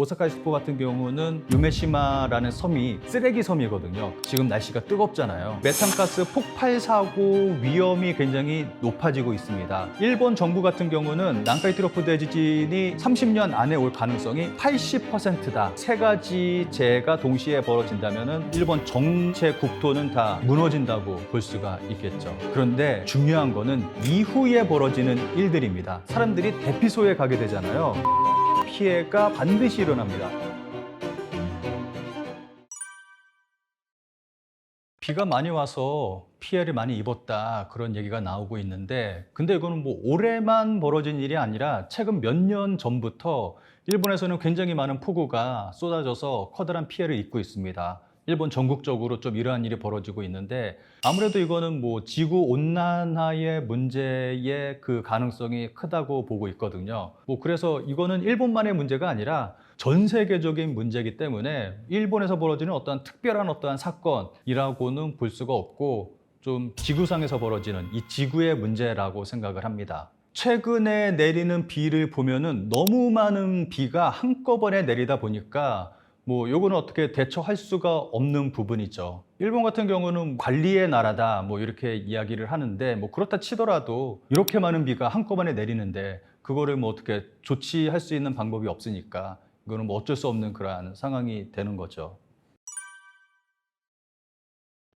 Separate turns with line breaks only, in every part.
오사카 엑스포 같은 경우는 유메시마라는 섬이 쓰레기 섬이거든요. 지금 날씨가 뜨겁잖아요. 메탄가스 폭발 사고 위험이 굉장히 높아지고 있습니다. 일본 정부 같은 경우는 난카이 트로프 대지진이 30년 안에 올 가능성이 80%다. 세 가지 재해가 동시에 벌어진다면 일본 전체 국토는 다 무너진다고 볼 수가 있겠죠. 그런데 중요한 거는 이후에 벌어지는 일들입니다. 사람들이 대피소에 가게 되잖아요. 피해가 반드시 일어납니다. 비가 많이 와서 피해를 많이 입었다, 그런 얘기가 나오고 있는데, 근데 이거는 뭐 올해만 벌어진 일이 아니라 최근 몇 년 전부터 일본에서는 굉장히 많은 폭우가 쏟아져서 커다란 피해를 입고 있습니다. 일본 전국적으로 좀 이러한 일이 벌어지고 있는데, 아무래도 이거는 뭐 지구 온난화의 문제의 그 가능성이 크다고 보고 있거든요. 뭐 그래서 이거는 일본만의 문제가 아니라 전 세계적인 문제이기 때문에 일본에서 벌어지는 어떠한 특별한 어떠한 사건이라고는 볼 수가 없고, 좀 지구상에서 벌어지는 이 지구의 문제라고 생각을 합니다. 최근에 내리는 비를 보면은 너무 많은 비가 한꺼번에 내리다 보니까 뭐 요거는 어떻게 대처할 수가 없는 부분이죠. 일본 같은 경우는 관리의 나라다 뭐 이렇게 이야기를 하는데, 뭐 그렇다 치더라도 이렇게 많은 비가 한꺼번에 내리는데 그거를 뭐 어떻게 조치할 수 있는 방법이 없으니까 이거는 뭐 어쩔 수 없는 그러한 상황이 되는 거죠.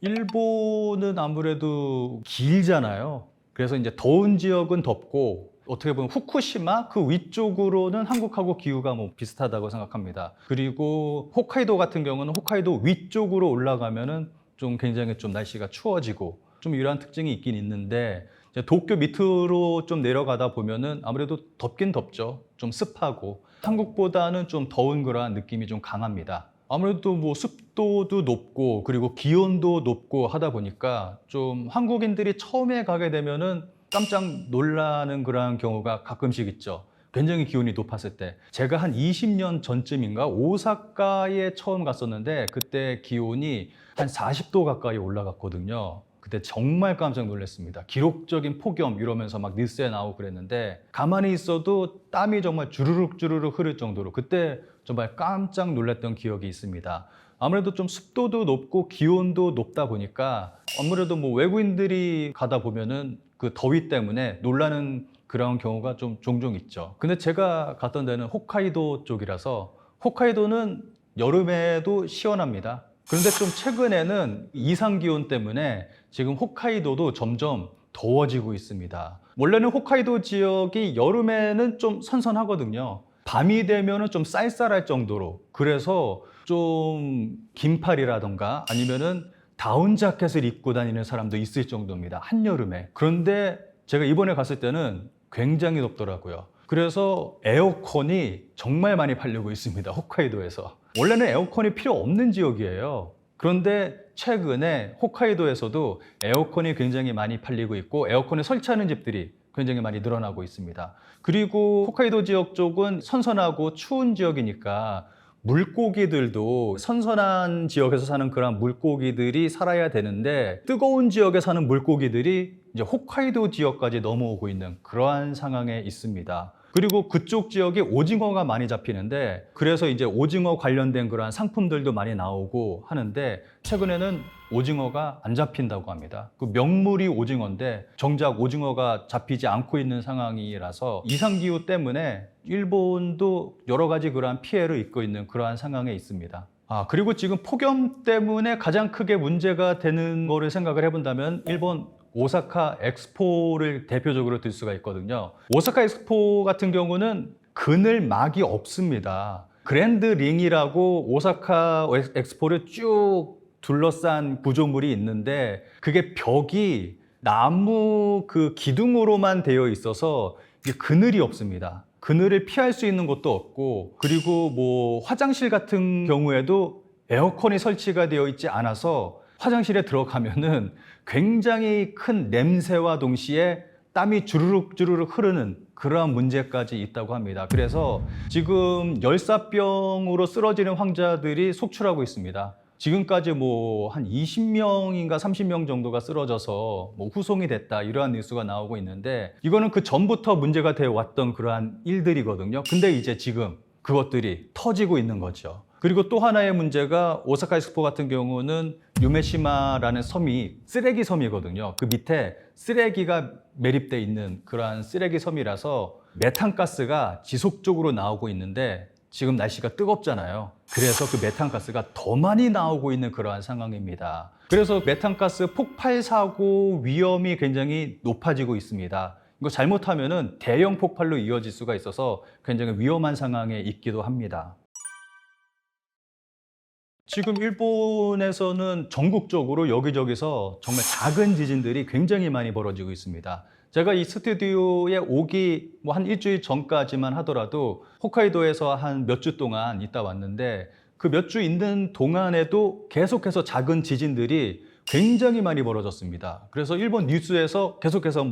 일본은 아무래도 길잖아요. 그래서 이제 더운 지역은 덥고, 어떻게 보면 후쿠시마 그 위쪽으로는 한국하고 기후가 뭐 비슷하다고 생각합니다. 그리고 홋카이도 같은 경우는 홋카이도 위쪽으로 올라가면은 좀 굉장히 좀 날씨가 추워지고 좀 이러한 특징이 있긴 있는데, 이제 도쿄 밑으로 좀 내려가다 보면은 아무래도 덥긴 덥죠. 좀 습하고 한국보다는 좀 더운 그러한 느낌이 좀 강합니다. 아무래도 뭐 습도도 높고 그리고 기온도 높고 하다 보니까 좀 한국인들이 처음에 가게 되면은 깜짝 놀라는 그런 경우가 가끔씩 있죠. 굉장히 기온이 높았을 때. 제가 한 20년 전쯤인가 오사카에 처음 갔었는데, 그때 기온이 한 40도 가까이 올라갔거든요. 그때 정말 깜짝 놀랐습니다. 기록적인 폭염 이러면서 막 뉴스에 나오고 그랬는데, 가만히 있어도 땀이 정말 주르륵 주르륵 흐를 정도로 그때 정말 깜짝 놀랐던 기억이 있습니다. 아무래도 좀 습도도 높고 기온도 높다 보니까 아무래도 뭐 외국인들이 가다 보면은 그 더위 때문에 놀라는 그런 경우가 좀 종종 있죠. 근데 제가 갔던 데는 홋카이도 쪽이라서 홋카이도는 여름에도 시원합니다. 그런데 좀 최근에는 이상 기온 때문에 지금 홋카이도도 점점 더워지고 있습니다. 원래는 홋카이도 지역이 여름에는 좀 선선하거든요. 밤이 되면은 좀 쌀쌀할 정도로. 그래서 좀 긴팔이라던가 아니면은 다운 자켓을 입고 다니는 사람도 있을 정도입니다. 한여름에. 그런데 제가 이번에 갔을 때는 굉장히 덥더라고요. 그래서 에어컨이 정말 많이 팔리고 있습니다. 홋카이도에서. 원래는 에어컨이 필요 없는 지역이에요. 그런데 최근에 홋카이도에서도 에어컨이 굉장히 많이 팔리고 있고, 에어컨을 설치하는 집들이 굉장히 많이 늘어나고 있습니다. 그리고 홋카이도 지역 쪽은 선선하고 추운 지역이니까 물고기들도 선선한 지역에서 사는 그런 물고기들이 살아야 되는데, 뜨거운 지역에 사는 물고기들이 이제 홋카이도 지역까지 넘어오고 있는 그러한 상황에 있습니다. 그리고 그쪽 지역에 오징어가 많이 잡히는데, 그래서 이제 오징어 관련된 그러한 상품들도 많이 나오고 하는데, 최근에는 오징어가 안 잡힌다고 합니다. 그 명물이 오징어인데 정작 오징어가 잡히지 않고 있는 상황이라서 이상기후 때문에 일본도 여러 가지 그러한 피해를 입고 있는 그러한 상황에 있습니다. 그리고 지금 폭염 때문에 가장 크게 문제가 되는 거를 생각을 해본다면 일본 오사카 엑스포를 대표적으로 들 수가 있거든요. 오사카 엑스포 같은 경우는 그늘막이 없습니다. 그랜드 링이라고 오사카 엑스포를 쭉 둘러싼 구조물이 있는데, 그게 벽이 나무 그 기둥으로만 되어 있어서 이게 그늘이 없습니다. 그늘을 피할 수 있는 곳도 없고, 그리고 뭐 화장실 같은 경우에도 에어컨이 설치가 되어 있지 않아서 화장실에 들어가면은 굉장히 큰 냄새와 동시에 땀이 주르륵 주르륵 흐르는 그러한 문제까지 있다고 합니다. 그래서 지금 열사병으로 쓰러지는 환자들이 속출하고 있습니다. 지금까지 뭐 한 20명인가 30명 정도가 쓰러져서 뭐 후송이 됐다, 이러한 뉴스가 나오고 있는데, 이거는 그 전부터 문제가 되어 왔던 그러한 일들이거든요. 근데 이제 지금 그것들이 터지고 있는 거죠. 그리고 또 하나의 문제가 오사카 엑스포 같은 경우는 유메시마라는 섬이 쓰레기 섬이거든요. 그 밑에 쓰레기가 매립돼 있는 그러한 쓰레기 섬이라서 메탄가스가 지속적으로 나오고 있는데 지금 날씨가 뜨겁잖아요. 그래서 그 메탄가스가 더 많이 나오고 있는 그러한 상황입니다. 그래서 메탄가스 폭발 사고 위험이 굉장히 높아지고 있습니다. 이거 잘못하면은 대형 폭발로 이어질 수가 있어서 굉장히 위험한 상황에 있기도 합니다. 지금 일본에서는 전국적으로 여기저기서 정말 작은 지진들이 굉장히 많이 벌어지고 있습니다. 제가 이 스튜디오에 오기 한 일주일 전까지만 하더라도 홋카이도에서 한 몇 주 동안 있다 왔는데 그 몇 주 있는 동안에도 계속해서 작은 지진들이 굉장히 많이 벌어졌습니다. 그래서 일본 뉴스에서 계속해서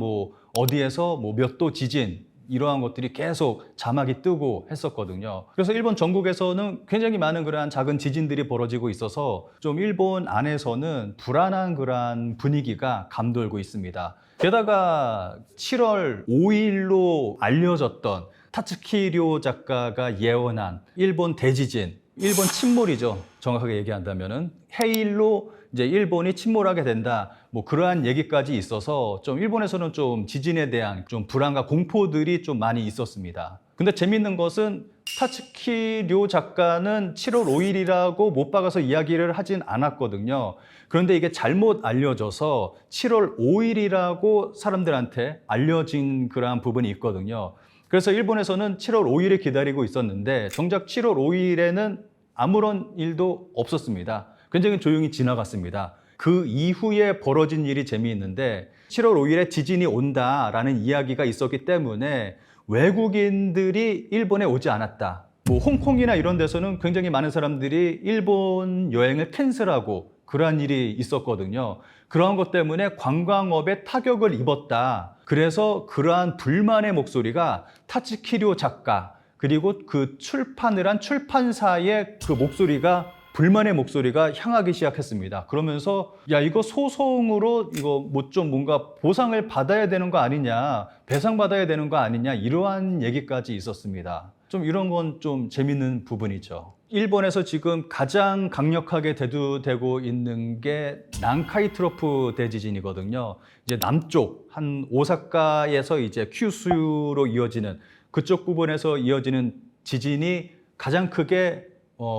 어디에서 몇 도 지진 이러한 것들이 계속 자막이 뜨고 했었거든요. 그래서 일본 전국에서는 굉장히 많은 그러한 작은 지진들이 벌어지고 있어서 좀 일본 안에서는 불안한 그러한 분위기가 감돌고 있습니다. 게다가 7월 5일로 알려졌던 타츠키료 작가가 예언한 일본 대지진, 일본 침몰이죠. 정확하게 얘기한다면은 해일로 이제 일본이 침몰하게 된다. 그러한 얘기까지 있어서 좀 일본에서는 좀 지진에 대한 좀 불안과 공포들이 좀 많이 있었습니다. 근데 재밌는 것은 타츠키료 작가는 7월 5일이라고 못 박아서 이야기를 하진 않았거든요. 그런데 이게 잘못 알려져서 7월 5일이라고 사람들한테 알려진 그러한 부분이 있거든요. 그래서 일본에서는 7월 5일을 기다리고 있었는데 정작 7월 5일에는 아무런 일도 없었습니다. 굉장히 조용히 지나갔습니다. 그 이후에 벌어진 일이 재미있는데 7월 5일에 지진이 온다라는 이야기가 있었기 때문에 외국인들이 일본에 오지 않았다. 홍콩이나 이런 데서는 굉장히 많은 사람들이 일본 여행을 캔슬하고 그러한 일이 있었거든요. 그러한 것 때문에 관광업에 타격을 입었다. 그래서 그러한 불만의 목소리가 타츠키료 작가 그리고 그 출판을 한 출판사의 그 목소리가 불만의 목소리가 향하기 시작했습니다. 그러면서 야 이거 소송으로 이거 뭔가 보상을 받아야 되는 거 아니냐, 배상받아야 되는 거 아니냐 이러한 얘기까지 있었습니다. 좀 이런 건 좀 재밌는 부분이죠. 일본에서 지금 가장 강력하게 대두되고 있는 게 난카이 트로프 대지진이거든요. 이제 남쪽 한 오사카에서 이제 큐슈로 이어지는 그쪽 부분에서 이어지는 지진이 가장 크게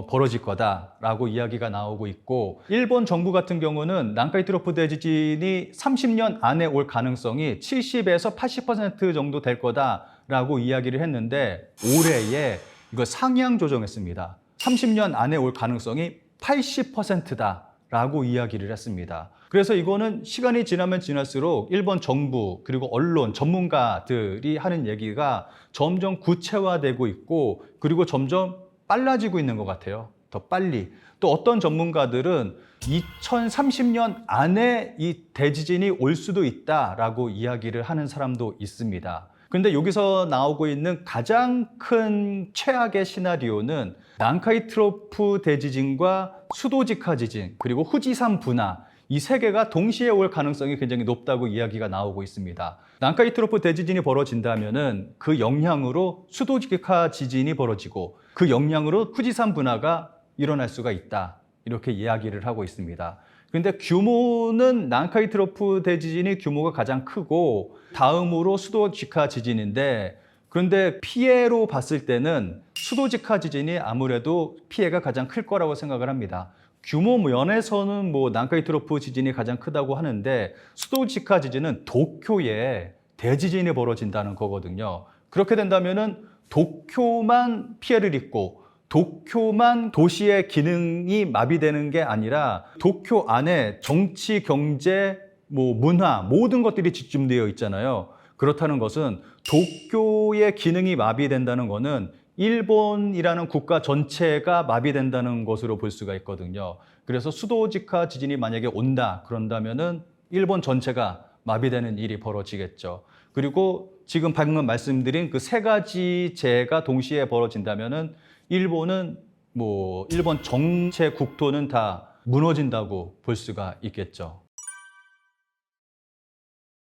벌어질 거다라고 이야기가 나오고 있고 일본 정부 같은 경우는 난카이 트로프 대지진이 30년 안에 올 가능성이 70에서 80% 정도 될 거다라고 이야기를 했는데 올해에 이거 상향 조정했습니다. 30년 안에 올 가능성이 80%다라고 이야기를 했습니다. 그래서 이거는 시간이 지나면 지날수록 일본 정부 그리고 언론 전문가들이 하는 얘기가 점점 구체화되고 있고 그리고 점점 빨라지고 있는 것 같아요. 더 빨리. 또 어떤 전문가들은 2030년 안에 이 대지진이 올 수도 있다라고 이야기를 하는 사람도 있습니다. 근데 여기서 나오고 있는 가장 큰 최악의 시나리오는 난카이 트로프 대지진과 수도지카 지진 그리고 후지산 분화 이 세 개가 동시에 올 가능성이 굉장히 높다고 이야기가 나오고 있습니다. 난카이 트로프 대지진이 벌어진다면은 그 영향으로 수도지카 지진이 벌어지고 그 영향으로 후지산 분화가 일어날 수가 있다. 이렇게 이야기를 하고 있습니다. 근데 규모는 난카이 트로프 대지진이 규모가 가장 크고 다음으로 수도지카 지진인데 그런데 피해로 봤을 때는 수도지카 지진이 아무래도 피해가 가장 클 거라고 생각을 합니다. 규모 면에서는 난카이 트로프 지진이 가장 크다고 하는데 수도지카 지진은 도쿄에 대지진이 벌어진다는 거거든요. 그렇게 된다면은 도쿄만 피해를 입고 도쿄만 도시의 기능이 마비되는 게 아니라 도쿄 안에 정치, 경제, 문화 모든 것들이 집중되어 있잖아요. 그렇다는 것은 도쿄의 기능이 마비된다는 것은 일본이라는 국가 전체가 마비된다는 것으로 볼 수가 있거든요. 그래서 수도지카 지진이 만약에 온다 그런다면은 일본 전체가 마비되는 일이 벌어지겠죠. 그리고 지금 방금 말씀드린 그 세 가지 재해가 동시에 벌어진다면은 일본은 일본 전체 국토는 다 무너진다고 볼 수가 있겠죠.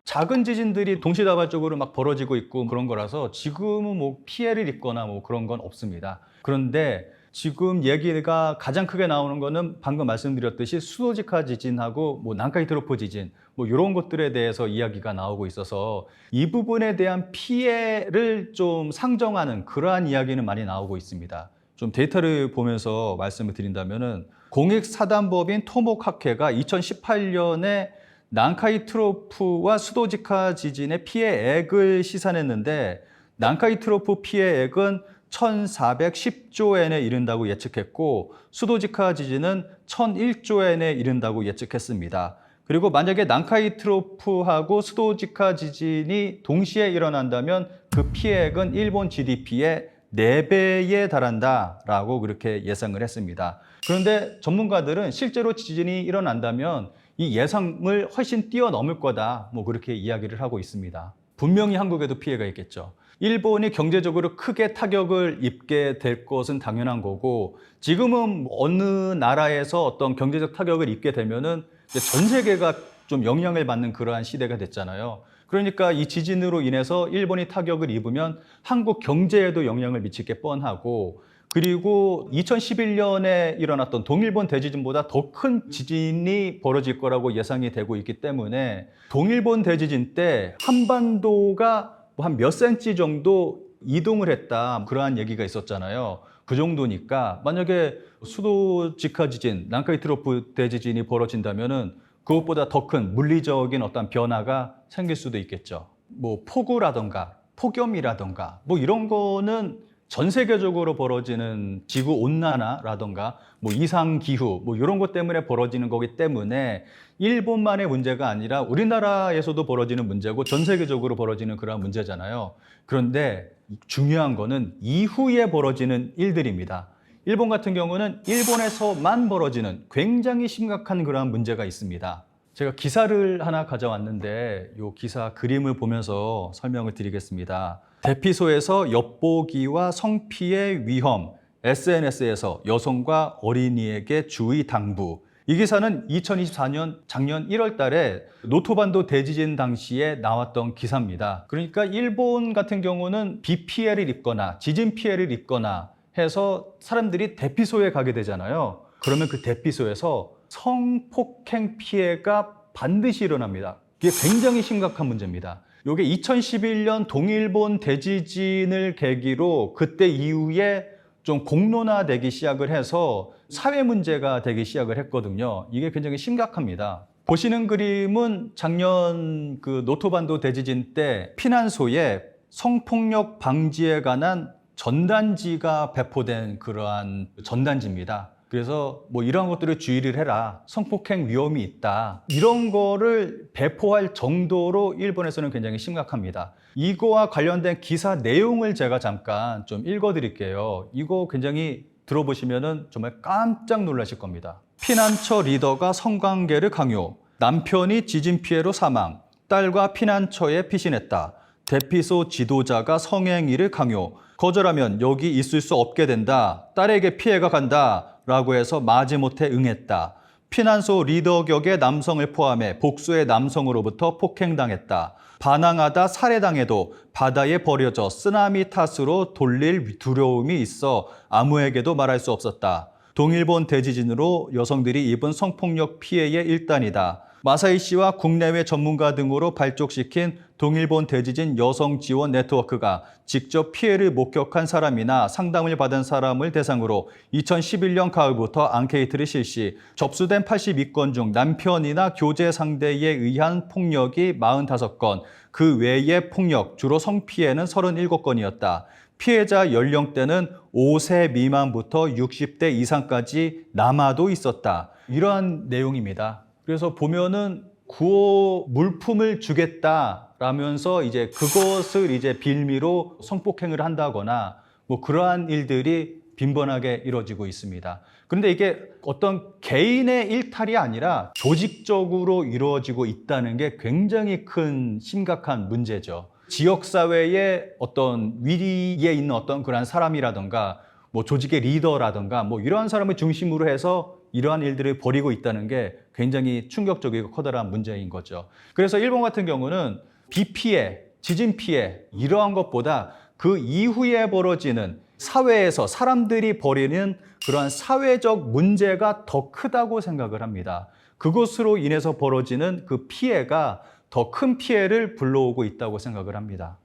작은 지진들이 동시다발적으로 막 벌어지고 있고 그런 거라서 지금은 뭐 피해를 입거나 뭐 그런 건 없습니다. 그런데 지금 얘기가 가장 크게 나오는 거는 방금 말씀드렸듯이 수도직하 지진하고 뭐 난카이 트로프 지진 뭐 이런 것들에 대해서 이야기가 나오고 있어서 이 부분에 대한 피해를 좀 상정하는 그러한 이야기는 많이 나오고 있습니다. 좀 데이터를 보면서 말씀을 드린다면은 공익사단법인 토목학회가 2018년에 난카이 트로프와 수도직하 지진의 피해액을 시산했는데 난카이 트로프 피해액은 1,410조 엔에 이른다고 예측했고 수도직하 지진은 1,001조 엔에 이른다고 예측했습니다. 그리고 만약에 난카이 트로프하고 수도직하 지진이 동시에 일어난다면 그 피해액은 일본 GDP의 4배에 달한다라고 그렇게 예상을 했습니다. 그런데 전문가들은 실제로 지진이 일어난다면 이 예상을 훨씬 뛰어넘을 거다, 뭐 그렇게 이야기를 하고 있습니다. 분명히 한국에도 피해가 있겠죠. 일본이 경제적으로 크게 타격을 입게 될 것은 당연한 거고, 지금은 어느 나라에서 어떤 경제적 타격을 입게 되면은 전 세계가 좀 영향을 받는 그러한 시대가 됐잖아요. 그러니까 이 지진으로 인해서 일본이 타격을 입으면 한국 경제에도 영향을 미칠 게 뻔하고, 그리고 2011년에 일어났던 동일본 대지진보다 더 큰 지진이 벌어질 거라고 예상이 되고 있기 때문에 동일본 대지진 때 한반도가 한 몇 센치 정도 이동을 했다, 그러한 얘기가 있었잖아요. 그 정도니까 만약에 수도직하 지진, 난카이 트로프 대지진이 벌어진다면은 그것보다 더 큰 물리적인 어떤 변화가 생길 수도 있겠죠. 뭐 폭우라던가 폭염이라던가 뭐 이런 거는 전 세계적으로 벌어지는 지구 온난화라던가 뭐 이상 기후 뭐 이런 것 때문에 벌어지는 거기 때문에 일본만의 문제가 아니라 우리나라에서도 벌어지는 문제고 전 세계적으로 벌어지는 그런 문제잖아요. 그런데 중요한 거는 이후에 벌어지는 일들입니다. 일본 같은 경우는 일본에서만 벌어지는 굉장히 심각한 그런 문제가 있습니다. 제가 기사를 하나 가져왔는데 이 기사 그림을 보면서 설명을 드리겠습니다. 대피소에서 엿보기와 성피해 위험, SNS에서 여성과 어린이에게 주의 당부. 이 기사는 2024년 작년 1월 달에 노토반도 대지진 당시에 나왔던 기사입니다. 그러니까 일본 같은 경우는 비 피해를 입거나 지진 피해를 입거나 해서 사람들이 대피소에 가게 되잖아요. 그러면 그 대피소에서 성폭행 피해가 반드시 일어납니다. 이게 굉장히 심각한 문제입니다. 이게 2011년 동일본 대지진을 계기로 그때 이후에 좀 공론화되기 시작을 해서 사회 문제가 되기 시작을 했거든요. 이게 굉장히 심각합니다. 보시는 그림은 작년 그 노토반도 대지진 때 피난소에 성폭력 방지에 관한 전단지가 배포된 그러한 전단지입니다. 그래서 뭐 이러한 것들을 주의를 해라, 성폭행 위험이 있다, 이런 거를 배포할 정도로 일본에서는 굉장히 심각합니다. 이거와 관련된 기사 내용을 제가 잠깐 좀 읽어드릴게요. 이거 굉장히 들어보시면은 정말 깜짝 놀라실 겁니다. 피난처 리더가 성관계를 강요, 남편이 지진 피해로 사망, 딸과 피난처에 피신했다, 대피소 지도자가 성행위를 강요, 거절하면 여기 있을 수 없게 된다, 딸에게 피해가 간다 라고 해서 마지못해 응했다. 피난소 리더 격의 남성을 포함해 복수의 남성으로부터 폭행당했다. 반항하다 살해당해도 바다에 버려져 쓰나미 탓으로 돌릴 두려움이 있어 아무에게도 말할 수 없었다. 동일본 대지진으로 여성들이 입은 성폭력 피해의 일단이다. 마사이 씨와 국내외 전문가 등으로 발족시킨 동일본 대지진 여성 지원 네트워크가 직접 피해를 목격한 사람이나 상담을 받은 사람을 대상으로 2011년 가을부터 앙케이트를 실시, 접수된 82건 중 남편이나 교제 상대에 의한 폭력이 45건, 그 외의 폭력, 주로 성피해는 37건이었다. 피해자 연령대는 5세 미만부터 60대 이상까지 남아도 있었다. 이러한 내용입니다. 그래서 보면은 구호 물품을 주겠다라면서 이제 그것을 이제 빌미로 성폭행을 한다거나 뭐 그러한 일들이 빈번하게 이루어지고 있습니다. 그런데 이게 어떤 개인의 일탈이 아니라 조직적으로 이루어지고 있다는 게 굉장히 큰 심각한 문제죠. 지역사회의 어떤 위에 있는 어떤 그런 사람이라던가 뭐 조직의 리더라던가 뭐 이러한 사람을 중심으로 해서 이러한 일들을 벌이고 있다는 게 굉장히 충격적이고 커다란 문제인 거죠. 그래서 일본 같은 경우는 비 피해, 지진 피해 이러한 것보다 그 이후에 벌어지는 사회에서 사람들이 벌이는 그러한 사회적 문제가 더 크다고 생각을 합니다. 그것으로 인해서 벌어지는 그 피해가 더 큰 피해를 불러오고 있다고 생각을 합니다.